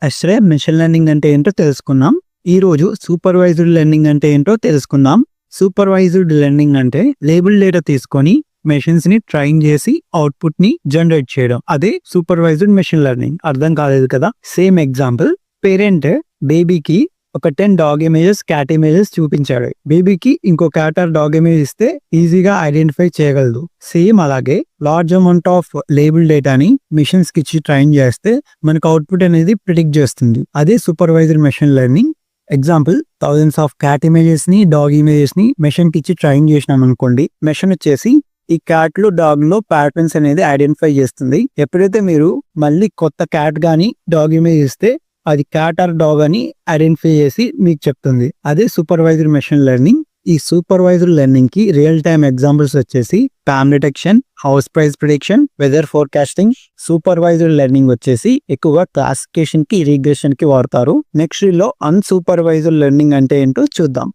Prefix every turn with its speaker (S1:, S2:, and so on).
S1: ఎస్రే machine learning అంటే ఏంటో తెలుసుకున్నాం. ఈ రోజు సూపర్వైజ్డ్ లెర్నింగ్ అంటే ఏంటో తెలుసుకుందాం. సూపర్వైజ్డ్ లెర్నింగ్ అంటే లేబుల్ డేటా తీసుకొని మెషిన్స్ ని ట్రైన్ చేసి అవుట్పుట్ ని జనరేట్ చేయడం. అదే సూపర్వైజ్డ్ మెషిన్ లెర్నింగ్. అర్థం కాలేదు కదా? సేమ్ ఎగ్జాంపుల్, పేరెంట్ బేబీకి ఒక 10 డాగ్ ఇమేజెస్, క్యాట్ ఇమేజెస్ చూపించాడు. బేబీకి ఇంకో క్యాట్ ఆర్ డాగ్ ఇమేజ్ ఇస్తే ఈజీగా ఐడెంటిఫై చేయగలదు. సేమ్ అలాగే లార్జ్ అమౌంట్ ఆఫ్ లేబుల్ డేటాని మిషన్స్ కి ఇచ్చి ట్రైన్ చేస్తే మనకు అవుట్పుట్ అనేది ప్రిడిక్ట్ చేస్తుంది. అదే supervisor machine learning. Example, thousands of cat images ని, డాగ్ ఇమేజెస్ ని మెషిన్ కి ఇచ్చి ట్రైన్ చేసినాం అనుకోండి. మెషిన్ వచ్చేసి ఈ క్యాట్ లో, డాగ్ లో ప్యాటర్న్స్ అనేది ఐడెంటిఫై చేస్తుంది. ఎప్పుడైతే మీరు మళ్ళీ కొత్త క్యాట్ గానీ డాగ్ ఇమేజ్ ఇస్తే అది క్యాట్ ఆర్ డాగ్ అని ఐడెంటిఫై చేసి మీకు చెప్తుంది. అదే సూపర్వైజర్ మెషిన్ లెర్నింగ్. ఈ సూపర్వైజర్ లెర్నింగ్ కి రియల్ టైమ్ ఎగ్జాంపుల్స్ వచ్చేసి spam detection, house price prediction, weather forecasting. Supervisor learning వచ్చేసి ఎక్కువగా క్లాసిఫికేషన్ కి, రిగ్రెషన్ కి వాడతారు. నెక్స్ట్ లో అన్సూపర్వైజర్ లెర్నింగ్ అంటే ఏంటో చూద్దాం.